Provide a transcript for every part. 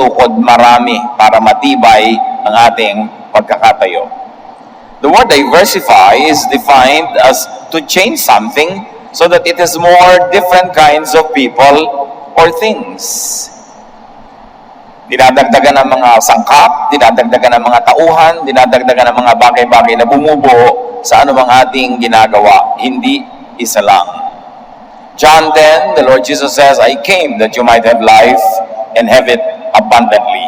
tukod marami para matibay ang ating pagkakatayo. The word diversify is defined as to change something so that it has more different kinds of people or things. Dinadagdagan ng mga sangkap, dinadagdagan ng mga tauhan, dinadagdagan ng mga bagay-bagay na bumubuo sa anumang ating ginagawa, hindi isa lang. John 10, the Lord Jesus says, I came that you might have life and have it abundantly.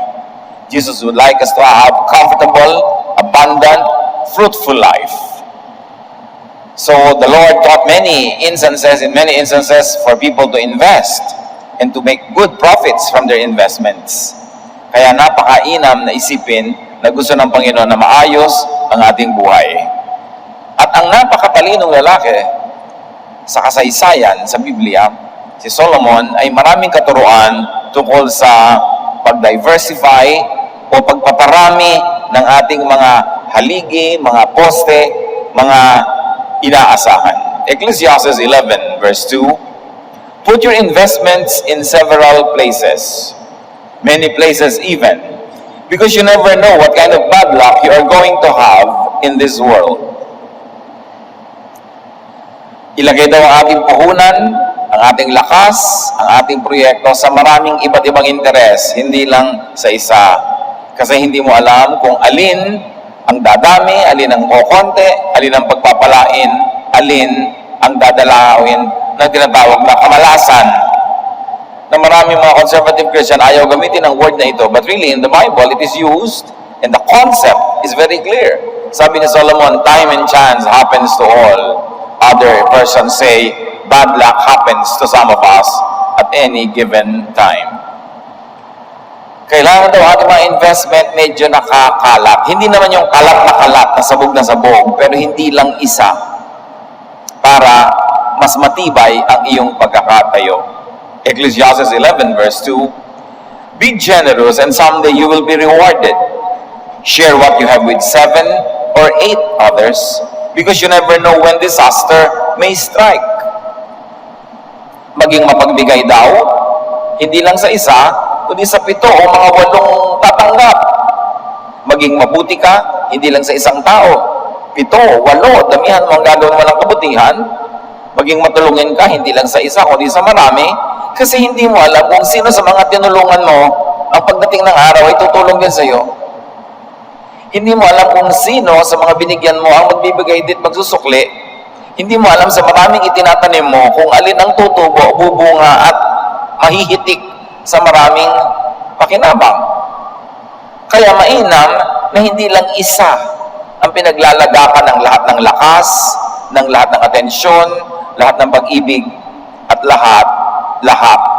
Jesus would like us to have comfortable, abundant, fruitful life. So the Lord taught in many instances for people to invest and to make good profits from their investments. Kaya napakainam na isipin na gusto ng Panginoon na maayos ang ating buhay. At ang napakatalinong lalaki sa kasaysayan sa Biblia, si Solomon, ay maraming katuruan tungkol sa pag-diversify o pagpaparami ng ating mga haligi, mga poste, mga inaasahan. Ecclesiastes 11 verse 2, put your investments in several places, many places even, because you never know what kind of bad luck you are going to have in this world. Ilagay daw ang ating puhunan, ang ating lakas, ang ating proyekto sa maraming iba't ibang interes, hindi lang sa isa. Kasi hindi mo alam kung alin ang dadami, alin ang kokonte, alin ang pagpapalain, alin ang dadalawin na tinatawag na kamalasan. Na maraming mga conservative Christian ayaw gamitin ang word na ito, but really in the Bible it is used and the concept is very clear. Sabi ni Solomon, time and chance happens to all. Other versions say, bad luck happens to some of us at any given time. Kailangan daw ating mga investment medyo nakakalat. Hindi naman yung kalat na sabog, pero hindi lang isa para mas matibay ang iyong pagkakatayo. Ecclesiastes 11 verse 2, be generous and someday you will be rewarded. Share what you have with 7 or 8 others, because you never know when disaster may strike. Maging mapagbigay daw, hindi lang sa isa, kundi sa 7 o mga 8 tatanggap. Maging mabuti ka, hindi lang sa isang tao. 7, 8, damihan mo ang gagawin mo ng kabutihan. Maging matulungin ka, hindi lang sa isa, kundi sa marami. Kasi hindi mo alam kung sino sa mga tinulungan mo, ang pagdating ng araw ay tutulong din sa iyo. Hindi mo alam kung sino sa mga binigyan mo ang magbibigay din magsusukli. Hindi mo alam sa maraming itinatanim mo kung alin ang tutubo, bubunga at mahihitik sa maraming pakinabang. Kaya mainam na hindi lang isa ang pinaglalagapan ng lahat ng lakas, ng lahat ng atensyon, lahat ng pag-ibig, at lahat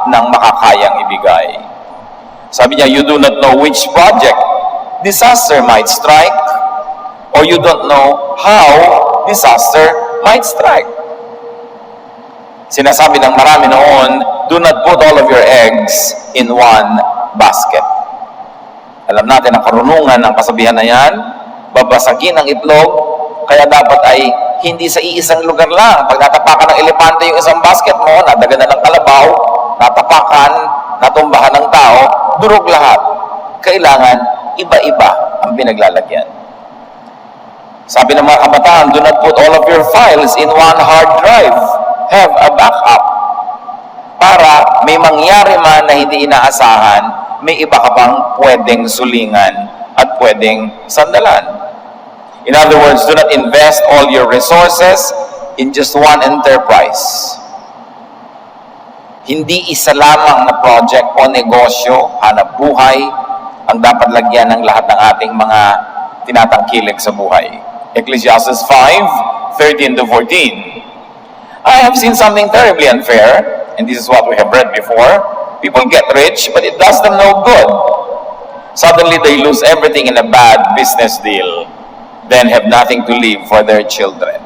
ng makakayang ibigay. Sabi niya, you do not know which project disaster might strike, or you don't know how disaster might strike. Sinasabi ng marami noon, do not put all of your eggs in one basket. Alam natin ang karunungan ng kasabihan na yan, babasagin ang itlog, kaya dapat ay hindi sa iisang lugar lang. Pag natapakan ng elepante yung isang basket mo, nadagan na ng kalabaw, natapakan, natumbahan ng tao, durog lahat. Kailangan iba-iba ang pinaglalagyan. Sabi ng mga kabataan, do not put all of your files in one hard drive. Have a backup. Para may mangyari man na hindi inaasahan, may iba ka pang pwedeng sulingan at pwedeng sandalan. In other words, do not invest all your resources in just one enterprise. Hindi isa lamang na project o negosyo, hanap buhay, ang dapat lagyan ng lahat ng ating mga tinatangkilik sa buhay. Ecclesiastes 5:13-14. I have seen something terribly unfair, and this is what we have read before. People get rich, but it does them no good. Suddenly they lose everything in a bad business deal, then have nothing to leave for their children.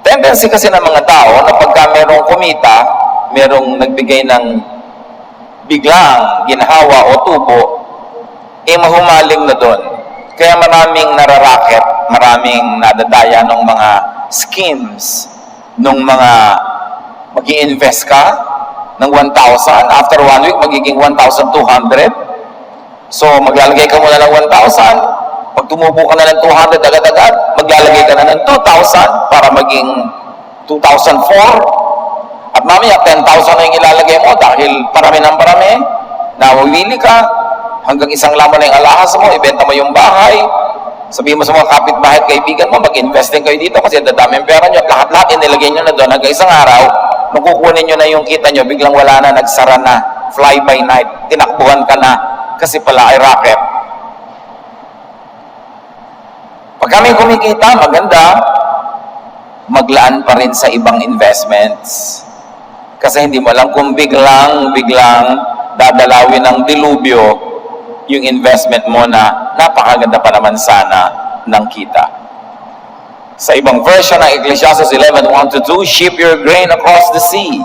Tendency kasi ng mga tao na pagka merong kumita, merong nagbigay ng biglang ginhawa o tubo, mahumaling na doon. Kaya maraming nararaket, maraming nadadaya ng mga schemes, nung mga mag-i-invest ka, ng 1,000. After 1 week, magiging 1,200. So, maglalagay ka muna ng 1,000. Pag tumubo ka na ng 200 agad-agad, maglalagay ka na ng 2,000 para maging 2,004. At mamaya, 10,000 na yung ilalagay mo dahil parami ng parami. Nawawili ka, hanggang isang laman na yung alahas mo, ibenta mo yung bahay, sabihin mo sa mga kapitbahay at kaibigan mo, mag-invest din kayo dito kasi dadami ang pera nyo at lahat-lahat inilagay nyo na doon. Hanggang isang araw, makukunin nyo na yung kita nyo, biglang wala na, nagsara na, fly by night, tinakbuhan ka na, kasi pala ay racket. Pag kami kumikita, maganda, maglaan pa rin sa ibang investments. Kasi hindi mo alam kung biglang dadalawin ng dilubyo yung investment mo na napakaganda pa naman sana ng kita. Sa ibang version ng Ecclesiastes 11:1-2, ship your grain across the sea.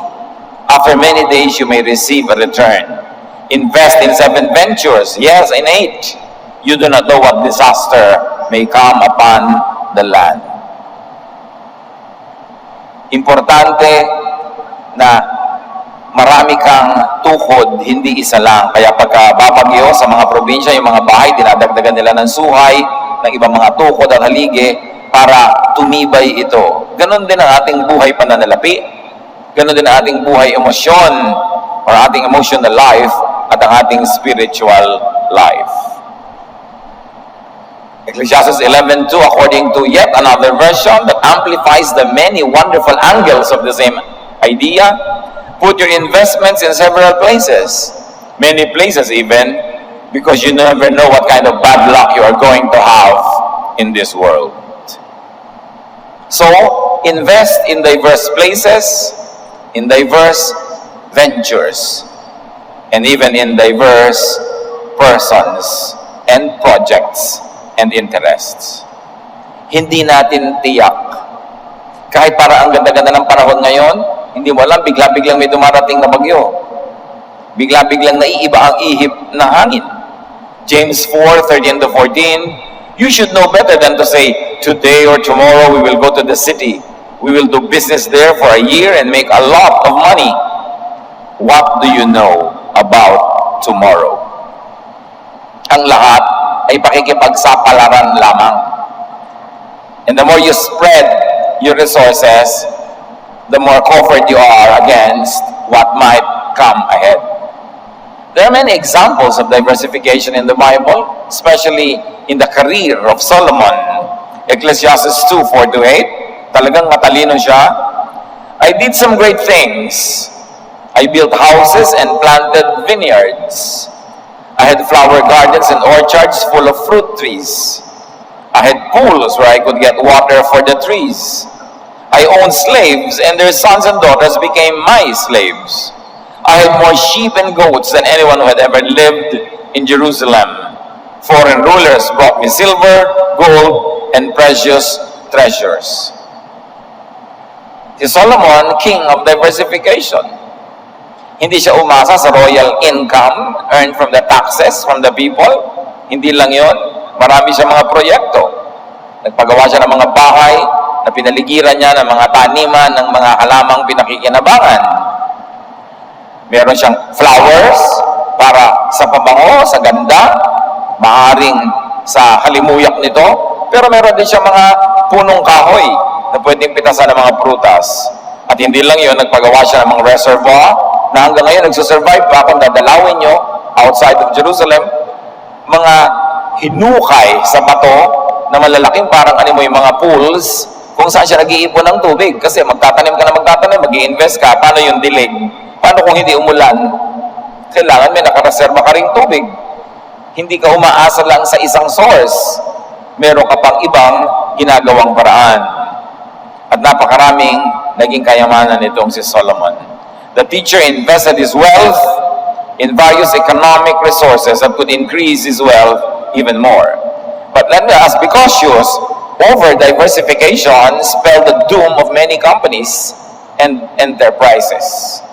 After many days, you may receive a return. Invest in 7 ventures, yes, in 8. You do not know what disaster may come upon the land. Importante na marami kang tukod, hindi isa lang. Kaya pagka babagyo sa mga probinsya, yung mga bahay, dinadagdagan nila ng suhay, ng ibang mga tukod at haligi para tumibay ito. Ganon din ang ating buhay pananalapi. Ganon din ang ating buhay emosyon or ating emotional life at ang ating spiritual life. Ecclesiastes 11:2, according to yet another version that amplifies the many wonderful angles of the same idea, put your investments in several places, many places even, because you never know what kind of bad luck you are going to have in this world. So, invest in diverse places, in diverse ventures, and even in diverse persons and projects and interests. Hindi natin tiyak. Kahit para ang ganda-ganda ng panahon ngayon, hindi mo alam, bigla-biglang may dumarating na bagyo. Bigla-biglang naiiba ang ihip ng hangin. James 4:13-14, you should know better than to say, today or tomorrow we will go to the city. We will do business there for a year and make a lot of money. What do you know about tomorrow? Ang lahat ay pakikipagsapalaran lamang. And the more you spread your resources, the more covered you are against what might come ahead. There are many examples of diversification in the Bible, especially in the career of Solomon. Ecclesiastes 2:4-8, talagang matalino siya. I did some great things. I built houses and planted vineyards. I had flower gardens and orchards full of fruit trees. I had pools where I could get water for the trees. I owned slaves, and their sons and daughters became my slaves. I had more sheep and goats than anyone who had ever lived in Jerusalem. Foreign rulers brought me silver, gold, and precious treasures. Si Solomon, king of diversification. Hindi siya umasa sa royal income earned from the taxes from the people. Hindi lang yon. Marami siya mga proyekto. Nagpagawa siya ng mga bahay na pinaligiran niya ng mga taniman ng mga halamang pinakikinabangan. Meron siyang flowers para sa pabango, sa ganda, maaaring sa halimuyak nito. Pero meron din siya mga punong kahoy na pwedeng pitasan ng mga prutas. At hindi lang yun, nagpagawa siya ng mga reservoir na hanggang ngayon nagsusurvive pa kung dadalawin nyo outside of Jerusalem, mga hinukay sa bato na malalaking parang yung mga pools kung saan siya nag-iipon ng tubig. Kasi magtatanim ka na magtatanim, mag-i-invest ka, paano yung dilig? Paano kung hindi umulan? Kailangan may nakareserba ka ring tubig. Hindi ka umaasa lang sa isang source. Meron ka pang ibang ginagawang paraan. At napakaraming naging kayamanan nitong si Solomon. The teacher invested his wealth in various economic resources that could increase his wealth even more. But let us be cautious. Over diversification spelled the doom of many companies and enterprises.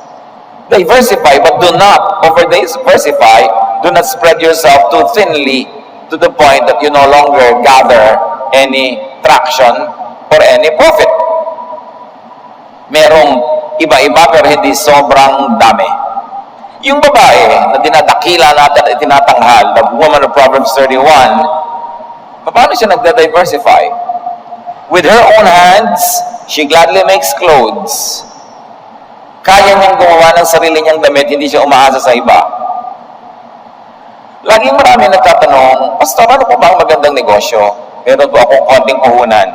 Diversify, but do not over diversify. Do not spread yourself too thinly to the point that you no longer gather any traction or any profit. Merong iba-iba pero hindi sobrang dami. Yung babae na dinadakila natin at tinatanghal, the woman of Proverbs 31, paano siya nagda-diversify? With her own hands, she gladly makes clothes. Kaya niyang gumawa ng sarili niyang damit, hindi siya umaasa sa iba. Laging marami nagtatanong, Pastor, ano po ba ang magandang negosyo? Meron po akong konting puhunan.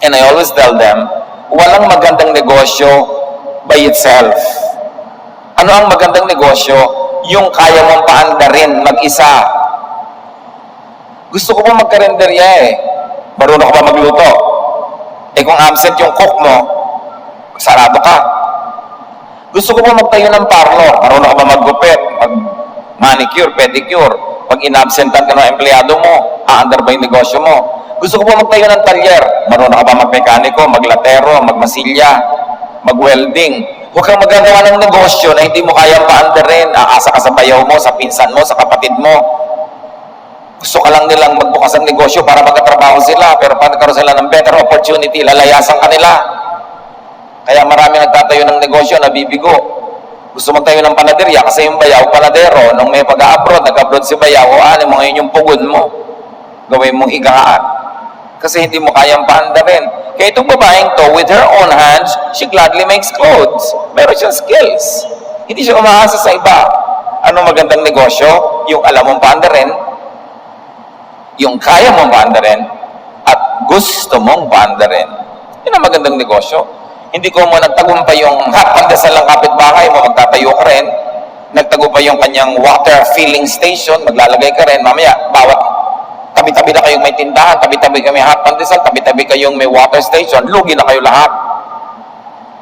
And I always tell them, walang magandang negosyo by itself. Ano ang magandang negosyo? Yung kaya mong paandarin mag-isa. Gusto ko po magkarenderya eh. Marunong ka ba magluto? Eh kung absent yung cook mo, sarado ka. Gusto ko po magtayo ng parlor. Marunong ka ba maggupit? Mag-manicure, pedicure. Pag inabsentan ka ng empleyado mo, aandar ba yung negosyo mo? Gusto ko po magtayo ng talyer. Marunong ka ba magmekaniko, maglatero, magmasilya, mag-welding? Huwag kang magagawa ng negosyo na hindi mo kayang paandarin. Aasa ka sa bayaw mo, sa pinsan mo, sa kapatid mo. Gusto ka lang nilang magbukas ng negosyo para magkatrabaho sila. Pero pag nagkaroon sila ng better opportunity, lalayasan ka nila. Kaya marami nagtatayo ng negosyo na bibigo. Gusto magtayo ng panaderya kasi yung bayaw, panadero. Nung may pag-abroad, nag-abroad si bayaw, ano mo ngayon yung pugod mo? Gawin mong higaan. Kasi hindi mo kayang paandarin. Kaya itong babaeng to, with her own hands, she gladly makes clothes. Meron siyang skills. Hindi siya umaasa sa iba. Ano magandang negosyo? Yung alam mong paandarin, yung kaya mong paandarin, at gusto mong paandarin. Yun ang magandang negosyo. Hindi ko mo nagtagumpay yung pandesal ng kapitbahay mo, magtatayo ka rin. Nagtagumpay yung kanyang water filling station, maglalagay ka rin. Mamaya, bawat tabi-tabi na kayong may tindahan, tabi-tabi kayo may hot pandesal, tabi-tabi kayong may water station, lugi na kayo lahat.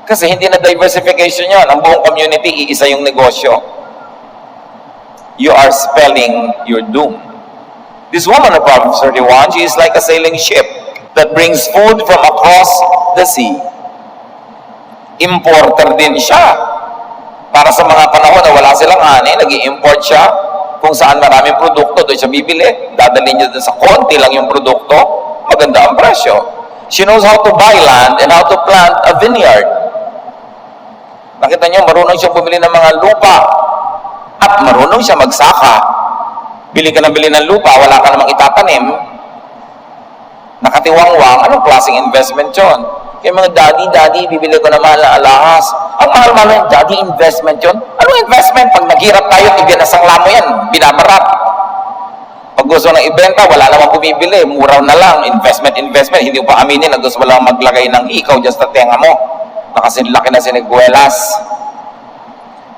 Kasi hindi na diversification yun. Ang buong community, iisa yung negosyo. You are spelling your doom. This woman of Proverbs 31, she is like a sailing ship that brings food from across the sea. Importer din siya. Para sa mga panahon na wala silang ani, nag-i-import siya. Kung saan maraming produkto, doon siya bibili. Dadalhin niya doon sa konti lang yung produkto, maganda ang presyo. She knows how to buy land and how to plant a vineyard. Nakita niyo, marunong siya bumili ng mga lupa at marunong siya magsaka. Bili ka na bili ng lupa, wala ka namang itatanim, nakatiwangwang, anong klaseng investment yun? Kaya mga daddy, bibili ko na mahal na alahas. Ang mahal-mahal yung daddy investment yun. Anong investment? Pag naghirap tayo, ibinasangla mo yan, binabarat. Pag gusto ng ibenta, wala namang bumibili, muraw na lang, investment, hindi mo pa aminin na gusto mo lang maglagay ng ikaw dyan sa tenga mo. Nakasinlaki na siniguelas.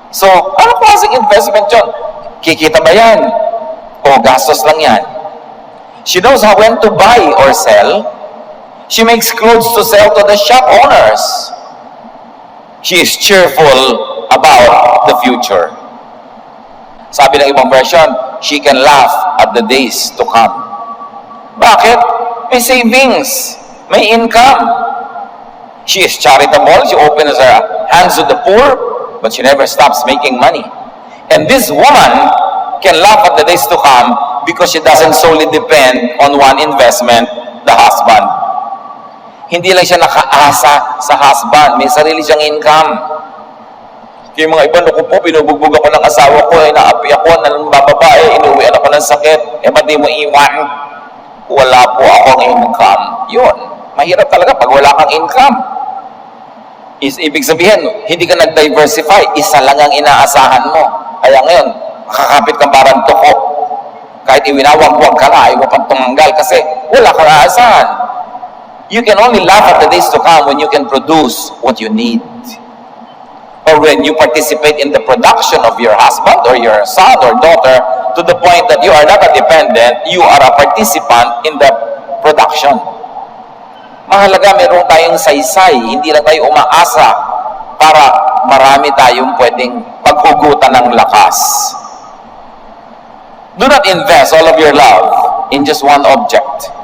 So, anong klaseng investment yun? Kikita ba yan? O gastos lang yan? She knows how when to buy or sell. She makes clothes to sell to the shop owners. She is cheerful about the future. Sabi ng ibang version, she can laugh at the days to come. Bakit? May savings. May income. She is charitable. She opens her hands to the poor, but she never stops making money. And this woman can laugh at the days to come because she doesn't solely depend on one investment, the husband. Hindi lang siya nakaasa sa husband. May sarili siyang income. Kaya mga iba, naku po, binubugbog ako ng asawa ko, naapi ako, bababae, inuwian ako ng sakit, ba't di mo iwan? Wala po akong income. Yun. Mahirap talaga pag wala kang income. Ibig sabihin, hindi ka nag-diversify, isa lang ang inaasahan mo. Kaya ngayon, makakapit kang parang tuko. Kahit iwinawag-wag ka na, ayaw mo pang tumanggal kasi wala kang aasahan. You can only laugh at the days to come when you can produce what you need. Or when you participate in the production of your husband or your son or daughter to the point that you are not a dependent, you are a participant in the production. Mahalaga meron tayong saysay, hindi lang tayo umaasa para marami tayong pwedeng paghugutan ng lakas. Do not invest all of your love in just one object.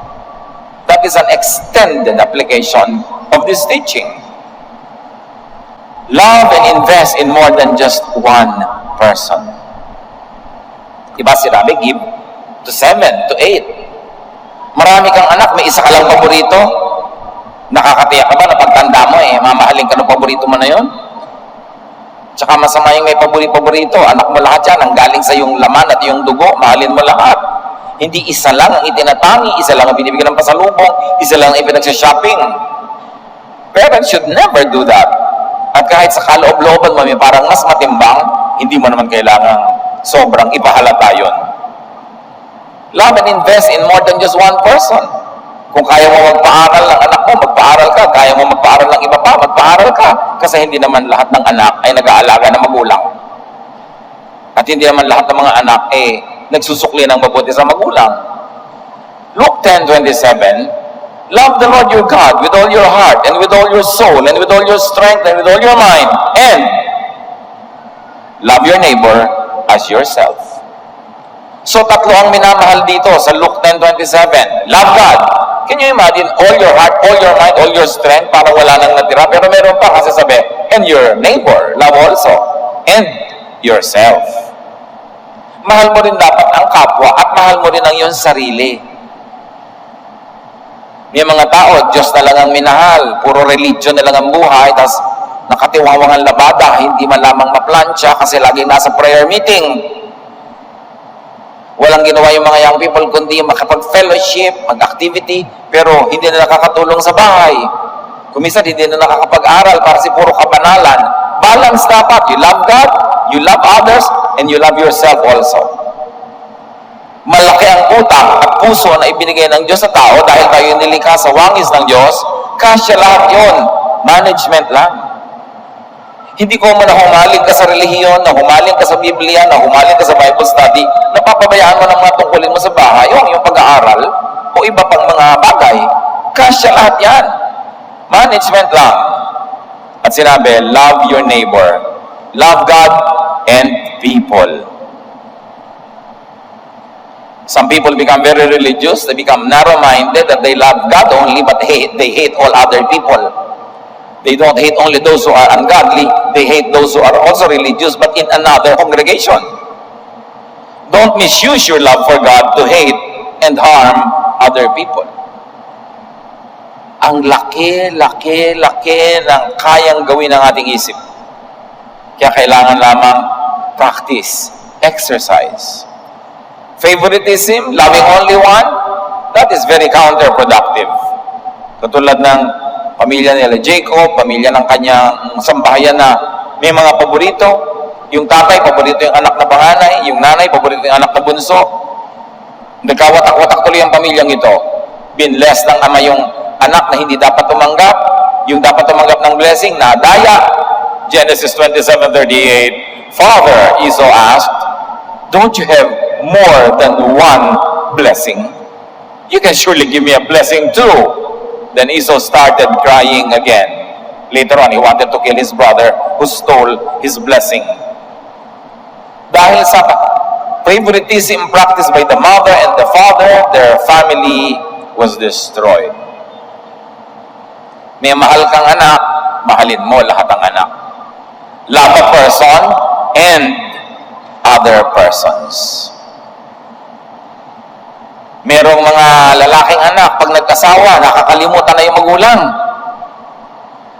That is an extended application of this teaching. Love and invest in more than just one person. Diba sinabi, give to 7, to 8. Marami kang anak, may isa ka lang paborito. Nakakatiyak ka ba na pagtanda mo mamahalin ka ng paborito mo na yon? Tsaka masama yung may paborito, anak mo lahat yan, ang galing sa yung laman at yung dugo, mahalin mo lahat. Hindi isa lang ang itinatangi, isa lang ang binibigyan ng pasalubong, isa lang ang ipinagsha-shopping. Parents should never do that. At kahit sa kaloob-looban mo, may parang mas matimbang, hindi mo naman kailangan sobrang ipahalata yun. Love and invest in more than just one person. Kung kaya mo magpaaral ng anak mo, magpaaral ka. Kaya mo magpaaral ng iba pa, magpaaral ka. Kasi hindi naman lahat ng anak ay nag-aalaga ng magulang. At hindi naman lahat ng mga anak nagsusukli ng mabuti sa magulang. Luke 10:27, love the Lord your God with all your heart, and with all your soul, and with all your strength, and with all your mind, and love your neighbor as yourself. So tatlo ang minamahal dito sa Luke 10:27. Love God. Can you imagine all your heart, all your mind, all your strength, parang wala nang natira, pero meron pa kasi sabi, and your neighbor, love also, and yourself. Mahal mo rin dapat ang kapwa at mahal mo rin ang iyong sarili. May mga tao, Diyos na lang ang minahal, puro religion na lang ang buhay, tapos nakatiwawang ang labada, hindi man lamang maplansya kasi laging nasa prayer meeting. Walang ginawa yung mga young people kundi makapag-fellowship, mag-activity, pero hindi na nakakatulong sa bahay. Kuminsan hindi na nakakapag-aral para si puro kabanalan. Balance dapat. You love God, you love others, and you love yourself also. Malaki ang utang at puso na ibinigay ng Diyos sa tao dahil tayo nilikha sa wangis ng Diyos. Kasya lahat yun. Management lang. Hindi ko mo na humaling ka sa relihiyon, na humaling ka sa Biblia, na humaling ka sa Bible study, napapabayaan mo ng mga tungkulin mo sa bahay, yung pag-aaral, o iba pang mga bagay. Kasya lahat yan. Management lang. At sinabi, love your neighbor. Love God and people. Some people become very religious, they become narrow-minded, that they love God only, but they hate all other people. They don't hate only those who are ungodly, they hate those who are also religious, but in another congregation. Don't misuse your love for God to hate and harm other people. Ang laki ng kayang gawin ng ating isip. Kaya kailangan lamang practice, exercise. Favoritism, loving only one, that is very counterproductive. Katulad ng pamilya nila Jacob, pamilya ng kanyang sambahayan na may mga paborito. Yung tatay, paborito yung anak na panganay. Yung nanay, paborito yung anak na bunso. Nagkawatak-watak tuloy ang pamilyang ito. Binless ng ama yung anak na hindi dapat tumanggap. Yung dapat tumanggap ng blessing, nadaya. Genesis 27:38, Father, Esau asked, don't you have more than one blessing? You can surely give me a blessing too. Then Esau started crying again. Later on, he wanted to kill his brother who stole his blessing. Dahil sa favoritism practiced by the mother and the father, their family was destroyed. May mahal kang anak, mahalin mo lahat ng anak. Love a person and other persons. Merong mga lalaking anak, pag nagkasawa, nakakalimutan na yung magulang.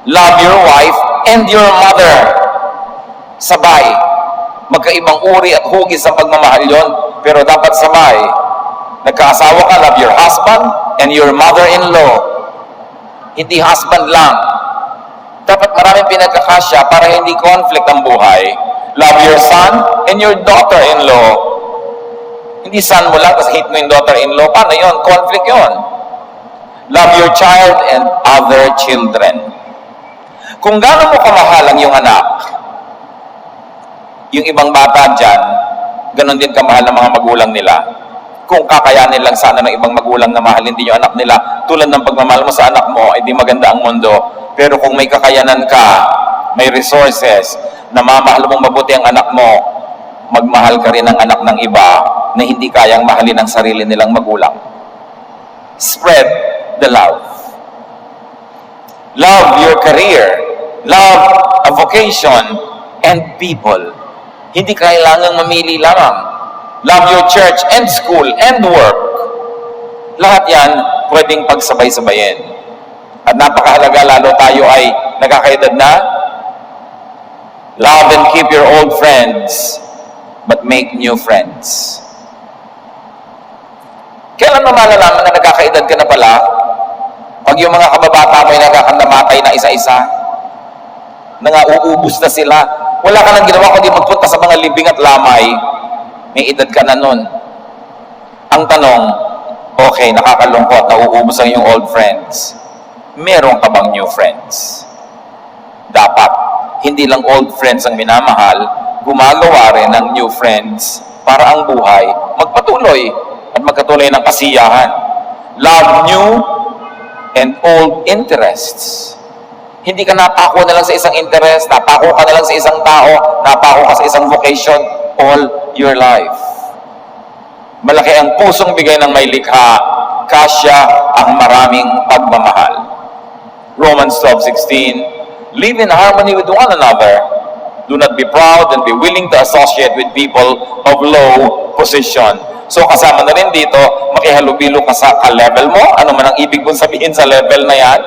Love your wife and your mother. Sabay. Magkaibang uri at hugis ang pagmamahal yon, pero dapat sabay. Nagkaasawa ka, love your husband and your mother-in-law. Hindi husband lang. Dapat maraming pinagkakasya para hindi conflict ang buhay. Love your son and your daughter-in-law. Hindi son mo lang, kasi hate mo yung daughter-in-law. Paano yun? Conflict yun. Love your child and other children. Kung gaano mo kamahal ang iyong anak, yung ibang bata dyan, ganon din kamahal ng mga magulang nila. Kung kakayanin lang sana ng ibang magulang na mahalin din yung anak nila, tulad ng pagmamahal mo sa anak mo, hindi maganda ang mundo. Pero kung may kakayanan ka, may resources, na mamahal mong mabuti ang anak mo, magmahal ka rin ng anak ng iba na hindi kayang mahalin ang sarili nilang magulang. Spread the love. Love your career. Love a vocation and people. Hindi kailangang mamili lamang. Love your church and school and work. Lahat yan pwedeng pagsabay-sabayin. At napakahalaga, lalo tayo ay nagkakaedad na. Love and keep your old friends, but make new friends. Kailan mo malalaman na nagkakaedad ka na pala? Pag yung mga kababata mo ay nagkakanamatay na isa-isa, uubos na sila. Wala ka nang ginawa kundi magpunta sa mga libing at lamay. May edad ka na nun. Ang tanong, okay, nakakalungkot, nauubos ang iyong old friends. Meron ka bang new friends? Dapat, hindi lang old friends ang minamahal, gumagawa rin ng new friends para ang buhay magpatuloy at magkatuloy ng kasiyahan. Love new and old interests. Hindi ka napako na lang sa isang interest, napako ka na lang sa isang tao, napako ka sa isang vocation all your life. Malaki ang pusong bigay ng may likha, kasya ang maraming pagmamahal. Romans 12:16, live in harmony with one another. Do not be proud and be willing to associate with people of low position. So kasama na rin dito, makihalubilo ka sa ka-level mo. Ano man ang ibig kong sabihin sa level na yan?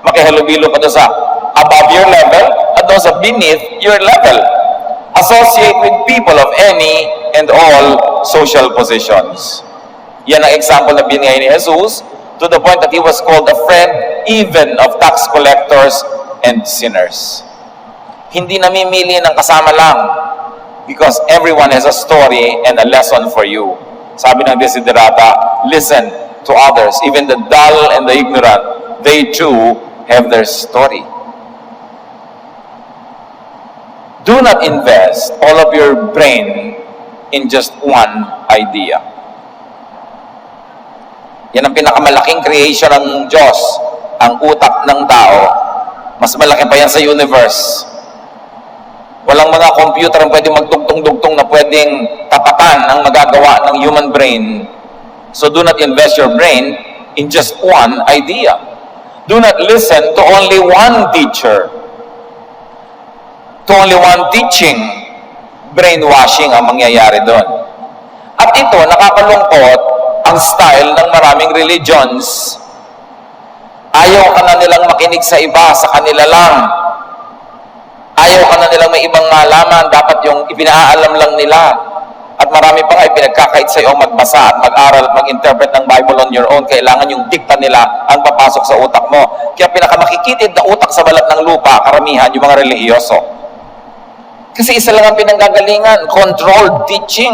Makihalubilo ka doon sa above your level at doon sa beneath your level. Associate with people of any and all social positions. Yan ang example na binigay ni Jesus to the point that He was called a friend even of tax collectors and sinners. Hindi namimili ng kasama lang because everyone has a story and a lesson for you. Sabi ng Desiderata, listen to others, even the dull and the ignorant, they too have their story. Do not invest all of your brain in just one idea. Yan ang pinakamalaking creation ng Diyos, ang utak ng tao. Mas malaki pa yan sa universe. Walang mga computer ang pwedeng magdugtong-dugtong na pwedeng tapatan ang magagawa ng human brain. So do not invest your brain in just one idea. Do not listen to only one teacher, to only one teaching. Brainwashing ang mangyayari doon. At ito, nakakalungkot, ang style ng maraming religions. Ayaw ka na nilang makinig sa iba, sa kanila lang. Ayaw ka na nilang may ibang malaman, dapat yung ipinaalam lang nila. At marami pa nga ipinagkakait sa iyo magbasa at mag-aral at mag-interpret ng Bible on your own. Kailangan yung dikta nila ang papasok sa utak mo. Kaya pinakamakikitid na utak sa balat ng lupa, karamihan yung mga relihiyoso. Kasi isa lang ang pinanggagalingan, controlled teaching.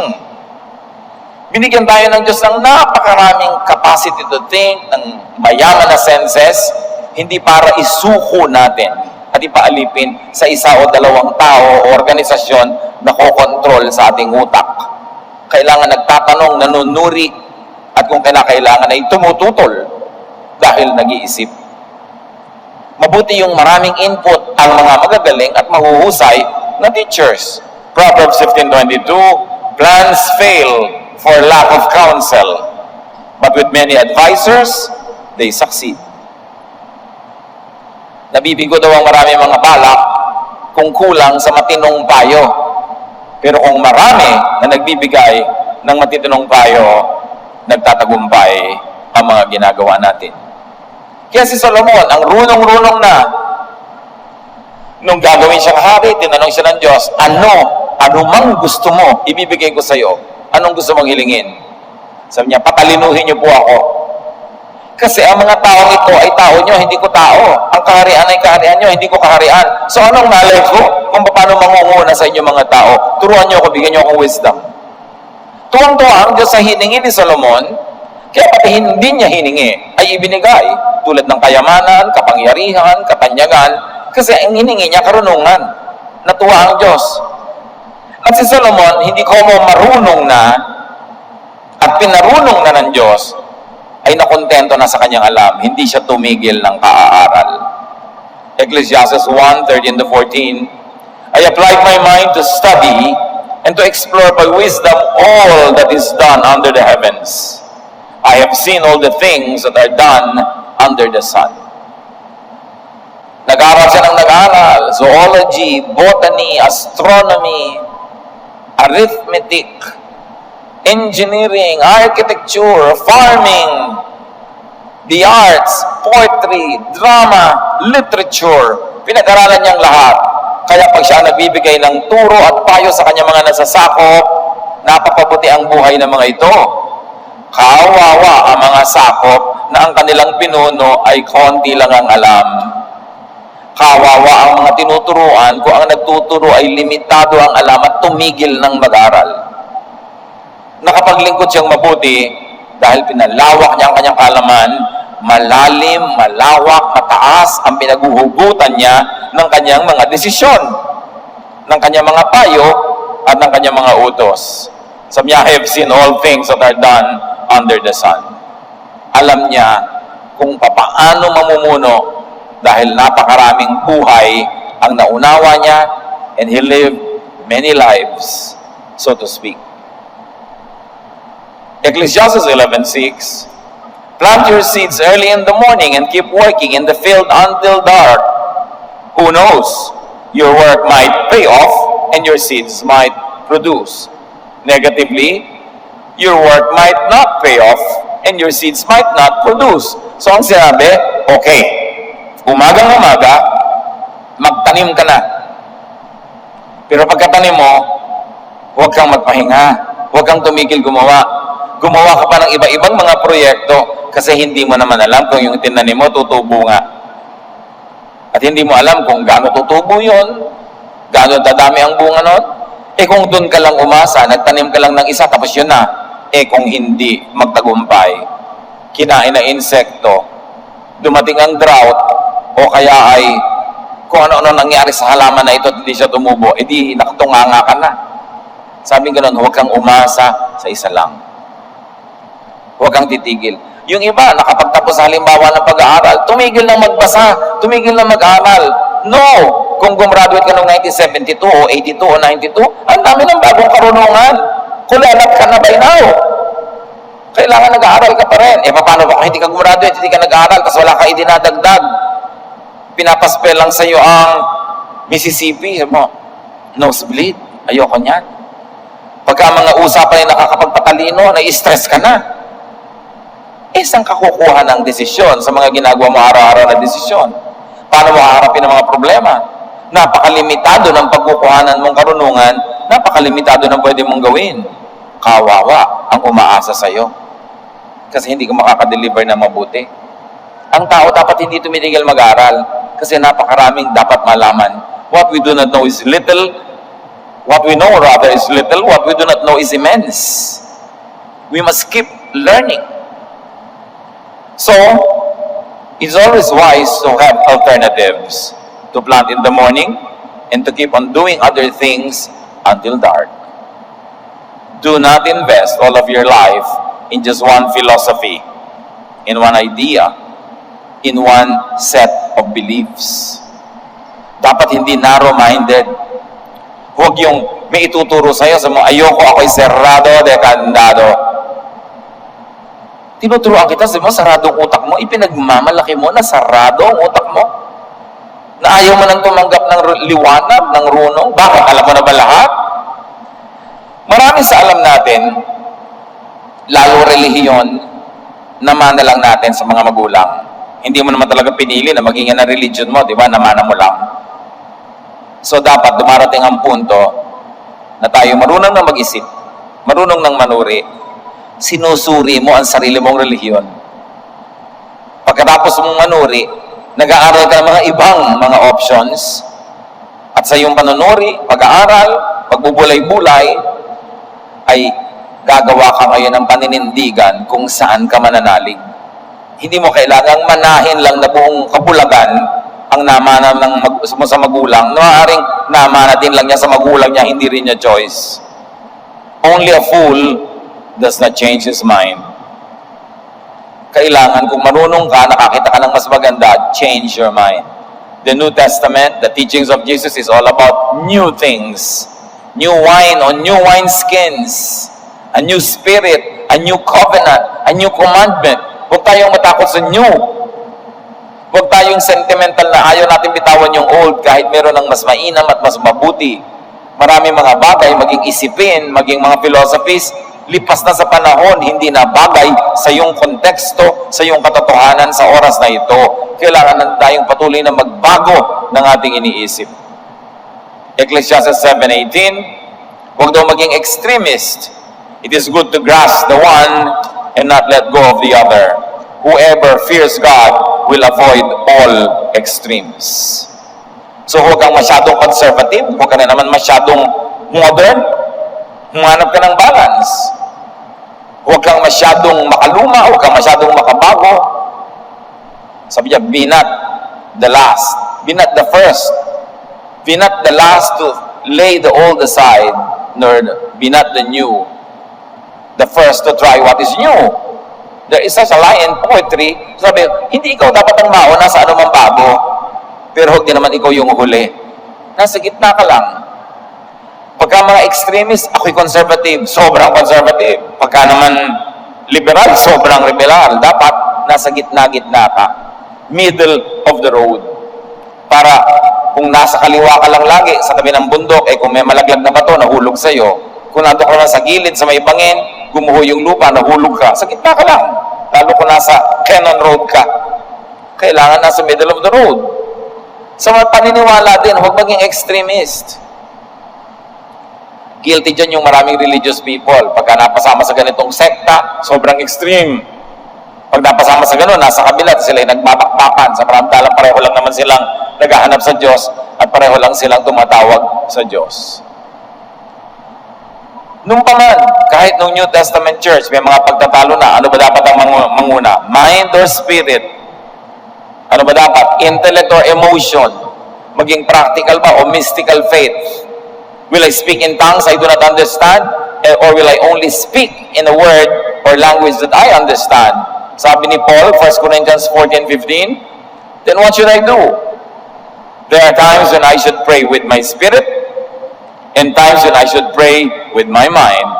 Binigyan tayo ng Diyos ng napakaraming capacity to think, ng mayaman na senses, hindi para isuko natin at ipaalipin sa isa o dalawang tao o organisasyon na kokontrol sa ating utak. Kailangan nagtatanong, nanunuri, at kung kailangan ay tumututol dahil nag-iisip. Mabuti yung maraming input ang mga magagaling at mahuhusay na teachers. Proverbs 15:22, plans fail for lack of counsel, but with many advisors, they succeed. Nabibigo daw ang marami mga balak kung kulang sa matinong payo. Pero kung marami na nagbibigay ng matitinong payo, nagtatagumpay ang mga ginagawa natin. Kaya si Solomon, ang runong-runong na, nung gagawin siyang hari, tinanong siya ng Diyos, ano mang gusto mo, ibibigay ko sa iyo. Anong gusto mong hilingin? Sabi niya, patalinuhin niyo po ako. Kasi ang mga taong ito ay tao niyo, hindi ko tao. Ang kaharian ay kaharian niyo, hindi ko kaharian. So anong knowledge ko kung paano mangunguna sa inyo mga tao? Turuan niyo ako, bigyan niyo akong wisdom. Tuwang-tuwa ang Diyos sa hiningi ni Solomon, kaya pati hindi niya hiningi, ay ibinigay. Tulad ng kayamanan, kapangyarihan, katanyagan, kasi ang hiningi niya karunungan. Natuwa ang Diyos. At si Solomon, hindi ko mo marunong na at pinarunong na ng Diyos, ay nakontento na sa kanyang alam. Hindi siya tumigil ng kaaaral. Ecclesiastes 1:13-14, I applied my mind to study and to explore by wisdom all that is done under the heavens. I have seen all the things that are done under the sun. Nag-aaral siya ng nag-aaral. Zoology, botany, astronomy, arithmetic, engineering, architecture, farming. the arts, poetry, drama, literature. Pinag-aralan niyang lahat. Kaya pag siya nagbibigay ng turo at payo sa kanyang mga nasasakop, napapabuti ang buhay ng mga ito. Kawawa ang mga sakop na ang kanilang pinuno ay konti lang ang alam. Kawawa ang mga tinuturuan kung ang nagtuturo ay limitado ang alam at tumigil ng mag-aral. Nakapaglingkod siyang mabuti dahil pinalawak niya ang kanyang kaalaman, malalim, malawak, mataas ang pinaguhugutan niya ng kanyang mga desisyon, ng kanyang mga payo at ng kanyang mga utos. Sabi niya, I have seen all things that are done under the sun. Alam niya kung paano mamumuno dahil napakaraming buhay ang naunawa niya, and he lived many lives, so to speak. Ecclesiastes 11:6, plant your seeds early in the morning and keep working in the field until dark. Who knows? Your work might pay off and your seeds might produce. Negatively, your work might not pay off and your seeds might not produce. So ang sinabi, okay, umagang-umaga, magtanim ka na. Pero pagkatanim mo, huwag kang magpahinga. Huwag kang tumigil gumawa. Gumawa ka pa ng iba-ibang mga proyekto kasi hindi mo naman alam kung yung tinanim mo tutubo nga. At hindi mo alam kung gaano tutubo yun, gaano dadami ang bunga nun. Kung doon ka lang umasa, nagtanim ka lang ng isa, tapos yun na. Kung hindi magtagumpay, kinain na insekto, dumating ang drought, o kaya ay kung ano-ano nangyari sa halaman na ito at hindi siya tumubo, di nakatunganga ka na. Sabi ganoon, huwag kang umasa sa isa lang. Huwag kang titigil. Yung iba, nakapagtapos halimbawa ng pag-aaral, tumigil na magbasa, tumigil na mag-aaral. No! Kung gumraduate ka noong 1972 o 82 o 92, ang dami ng bagong karunungan. Kulelat ka na by now. Kailangan nag-aaral ka pa rin. Paano ba kung hindi ka gumraduate, hindi ka nag-aaral, tapos wala ka idinadagdag? Pinapaspel lang sa iyo ang Mississippi. Nosebleed. Ayoko niyan. Pagka mga usapan ay nakakapagpatalino, na-stress ka na. Saan ka kukuha ng desisyon sa mga ginagawa mo araw-araw na desisyon? Paano mo haharapin ang mga problema? Napakalimitado ng pagkukuhanan mong karunungan, napakalimitado ng pwede mong gawin. Kawawa ang umaasa sa iyo. Kasi hindi ka makakadeliver na mabuti. Ang tao dapat hindi tumitigil mag-aral kasi napakaraming dapat malaman. What we do not know is little. What we know rather is little. What we do not know is immense. We must keep learning. So, it's always wise to have alternatives. To plant in the morning and to keep on doing other things until dark. Do not invest all of your life in just one philosophy, in one idea, in one set of beliefs. Dapat hindi narrow-minded. Huwag yung may ituturo sa'yo sa mga ayoko ako'y cerrado de candado. Tinuturuan kita, sabi mo, saradong utak mo, ipinagmamalaki mo na sarado ang utak mo. Na ayaw mo nang tumanggap ng liwanag, ng runong. Bakit? Alam mo na ba lahat? Marami sa alam natin, lalo relihiyon, namana lang natin sa mga magulang. Hindi mo naman talaga pinili na maging na religion mo, di ba? Namana mo lang. So dapat dumarating ang punto na tayo marunong na mag-isip, marunong nang manuri, sinusuri mo ang sarili mong relihiyon. Pagkatapos mong manuri, nag-aaral ka ng mga ibang mga options, at sa iyong panunuri, pag-aaral, pagbubulay-bulay, ay gagawa ka ngayon ng paninindigan kung saan ka mananalig. Hindi mo kailangang manahin lang na buong kabulagan ang namana sa magulang. Maaaring namana din lang niya sa magulang niya, hindi rin niya choice. Only a fool does not change his mind. Kailangan, kung marunong ka, nakakita ka ng mas maganda, change your mind. The New Testament, the teachings of Jesus is all about new things. New wine on new wineskins. A new spirit, a new covenant, a new commandment. Huwag tayong matakot sa new. Huwag tayong sentimental na ayaw natin bitawan yung old kahit meron ng mas mainam at mas mabuti. Maraming mga bagay, maging isipin, maging mga philosophies, lipas na sa panahon, hindi na bagay sa iyong konteksto, sa iyong katotohanan sa oras na ito. Kailangan na tayong patuloy na magbago ng ating iniisip. Ecclesiastes 7:18, huwag daw maging extremist. It is good to grasp the one and not let go of the other. Whoever fears God will avoid all extremes. So huwag kang masyadong conservative, huwag ka na naman masyadong modern. Humanap ka ng balance. Huwag kang masyadong makaluma, huwag kang masyadong makabago. Sabi niya, be not the last, be not the first, be not the last to lay the old aside, nor be not the new, the first to try what is new. There is such a line in poetry, sabi, hindi ikaw dapat ang mauna sa anumang bago, pero huwag din naman ikaw yung huli. Nasa gitna ka lang. Pagka mga extremist, ako'y conservative, sobrang conservative. Pagka naman liberal, sobrang liberal. Dapat nasa gitna-gitna ka. Middle of the road. Para kung nasa kaliwa ka lang lagi, sa tabi ng bundok, kung may malaglag na bato, nahulog sa'yo. Kung nandun ka lang sa gilid, sa may bangin, gumuho yung lupa, nahulog ka. Sa gitna ka lang. Lalo kung nasa Cannon Road ka. Kailangan nasa middle of the road. Sa mga paniniwala din, huwag maging extremist. Guilty dyan yung maraming religious people. Pagka napasama sa ganitong sekta, sobrang extreme. Pag napasama sa gano'n, nasa kabila, sila ay nagbabakbakan. Sa paramdalang pareho lang naman silang naghahanap sa Diyos at pareho lang silang tumatawag sa Diyos. Nung pa man, kahit nung New Testament Church, may mga pagtatalo na, ano ba dapat ang manguna? Mind or spirit? Ano ba dapat? Intellect or emotion? Maging practical ba o mystical faith? Will I speak in tongues I do not understand? Or will I only speak in a word or language that I understand? Sabi ni Paul, 1 Corinthians 14:15, then what should I do? There are times when I should pray with my spirit and times when I should pray with my mind.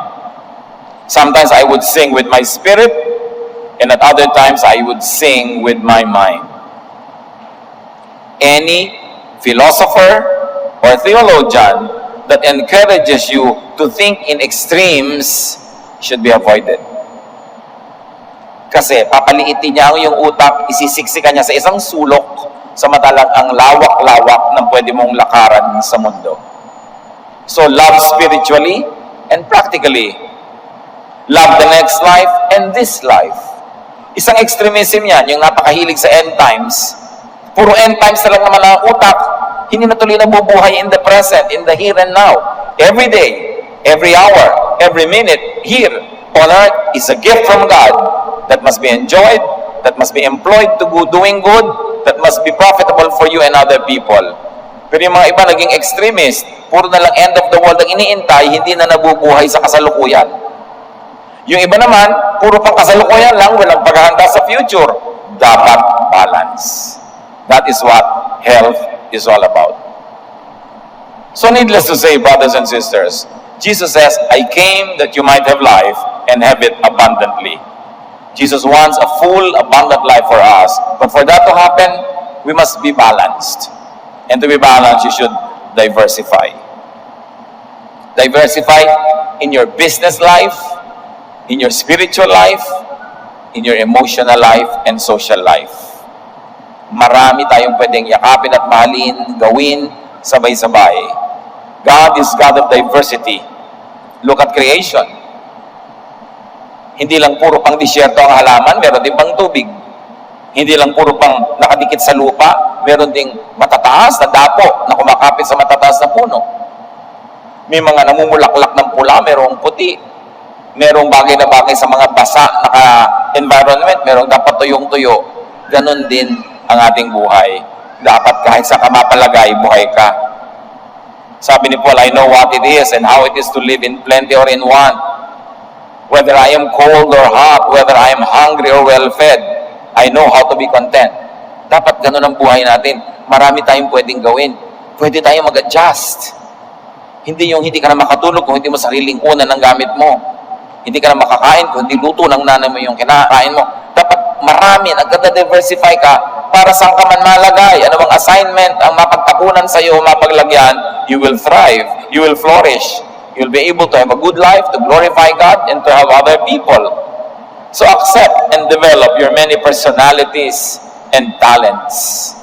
Sometimes I would sing with my spirit and at other times I would sing with my mind. Any philosopher or theologian that encourages you to think in extremes should be avoided. Kasi papaliitin niya ang iyong utak, isisiksikan niya sa isang sulok, samantalang ang lawak-lawak ng pwede mong lakaran sa mundo. So love spiritually and practically. Love the next life and this life. Isang extremism yan, yung napakahilig sa end times. Puro end times na lang naman ang utak. Hindi na tuloy nabubuhay in the present, in the here and now. Every day, every hour, every minute, here on earth is a gift from God that must be enjoyed, that must be employed to doing good, that must be profitable for you and other people. Pero yung mga iba naging extremist, puro na lang end of the world ang iniintay, hindi na nabubuhay sa kasalukuyan. Yung iba naman, puro pang kasalukuyan lang, walang paghahanda sa future. Dapat balance. That is what health is all about. So needless to say, brothers and sisters, Jesus says, I came that you might have life and have it abundantly. Jesus wants a full, abundant life for us. But for that to happen, we must be balanced. And to be balanced, you should diversify. Diversify in your business life, in your spiritual life, in your emotional life, and social life. Marami tayong pwedeng yakapin at mahalin, gawin, sabay-sabay. God is God of diversity. Look at creation. Hindi lang puro pang disyerto ang halaman, meron din pang tubig. Hindi lang puro pang nakadikit sa lupa, meron ding matataas na dapo na kumakapit sa matataas na puno. May mga namumulaklak ng pula, merong puti. Merong bagay na bagay sa mga basa na environment, merong dapat tuyong-tuyo. Ganon din ang ating buhay. Dapat kahit sa kamapalagay, buhay ka. Sabi ni Paul, I know what it is and how it is to live in plenty or in want. Whether I am cold or hot, whether I am hungry or well-fed, I know how to be content. Dapat ganun ang buhay natin. Marami tayong pwedeng gawin. Pwede tayong mag-adjust. Hindi yung hindi ka na makatulog kung hindi mo sariling unan ng gamit mo. Hindi ka na makakain kung hindi luto ng nanay mo yung kinakain mo. Dapat marami, nagkada-diversify ka para saan ka man malagay. Ano bang assignment ang mapagtakunan sa iyo, mapaglagyan, you will thrive, you will flourish. You'll be able to have a good life, to glorify God, and to have other people. So accept and develop your many personalities and talents.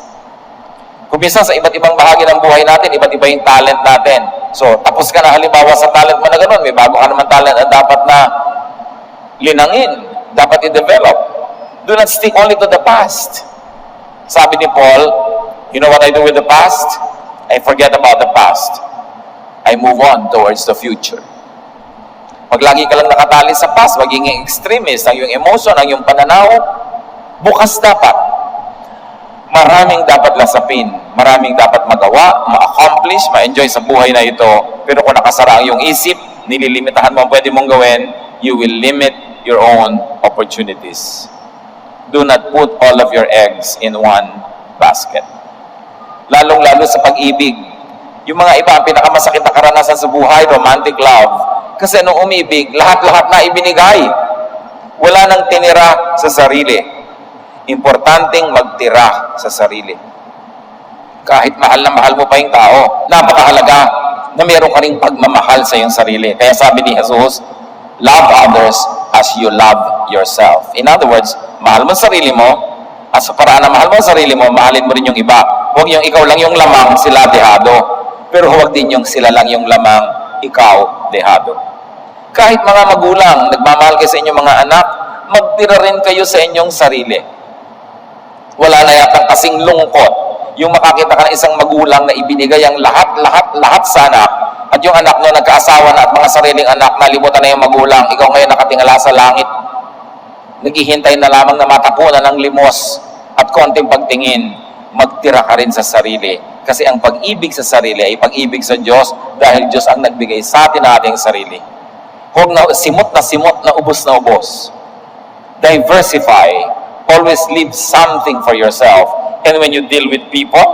Kung minsan sa iba't ibang bahagi ng buhay natin, iba't iba yung talent natin. So, tapos ka na halimbawa sa talent mo na gano'n, may bago ka naman talent na dapat na linangin, dapat i-develop. Do not stick only to the past. Sabi ni Paul, you know what I do with the past? I forget about the past. I move on towards the future. Pag lagi ka lang nakatali sa past, maging extremist ang iyong emotion, ang iyong pananaw, bukas dapat. Maraming dapat lasapin, maraming dapat magawa, ma-accomplish, ma-enjoy sa buhay na ito. Pero kung nakasara ang iyong isip, nililimitahan mo ang pwede mong gawin, you will limit your own opportunities. Do not put all of your eggs in one basket. Lalong-lalo sa pag-ibig. Yung mga iba, ang pinakamasakit na karanasan sa buhay, romantic love. Kasi nung umibig, lahat-lahat na ibinigay. Wala nang tinira sa sarili. Importanteng magtira sa sarili. Kahit mahal na mahal mo pa yung tao, napakahalaga na meron ka ring pagmamahal sa iyong sarili. Kaya sabi ni Jesus, love others as you love yourself. In other words, mahal mo sarili mo, at sa paraan na mahal mo sarili mo, mahalin mo rin yung iba. Huwag yung ikaw lang yung lamang, sila dehado. Pero huwag din yung sila lang yung lamang, ikaw dehado. Kahit mga magulang, nagmamahal kayo sa inyong mga anak, magtira rin kayo sa inyong sarili. Wala na yatang kasing lungkot yung makakita ka ng isang magulang na ibinigay ang lahat sa anak, at yung anak no nagkaasawa na at mga sariling anak, nalimutan na yung magulang, ikaw ngayon nakatingala sa langit, naghihintay na lamang na matapunan ng limos at konting pagtingin. Magtira ka rin sa sarili, kasi ang pag-ibig sa sarili ay pag-ibig sa Diyos, dahil Diyos ang nagbigay sa atin na ating sarili. Huwag na simot, na ubos na ubos. Diversify. Always leave something for yourself. And when you deal with people,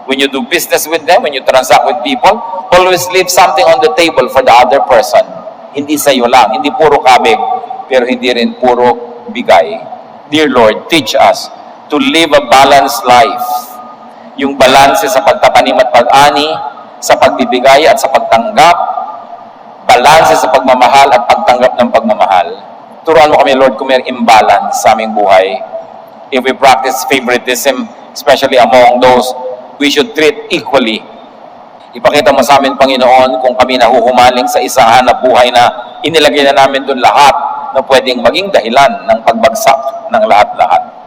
when you do business with them, when you transact with people, always leave something on the table for the other person. Hindi sa'yo lang, hindi puro kabig, pero hindi rin puro bigay. Dear Lord, teach us to live a balanced life. Yung balanse sa pagtatanim at pag-ani, sa pagbibigay at sa pagtanggap, balanse sa pagmamahal at pagtanggap ng pagmamahal. Turuan mo kami, Lord, kung may imbalance sa aming buhay. If we practice favoritism, especially among those we should treat equally. Ipakita mo sa amin, Panginoon, kung kami nahuhumaling sa isang hanap buhay na inilagay na namin doon lahat na pwedeng maging dahilan ng pagbagsak ng lahat-lahat.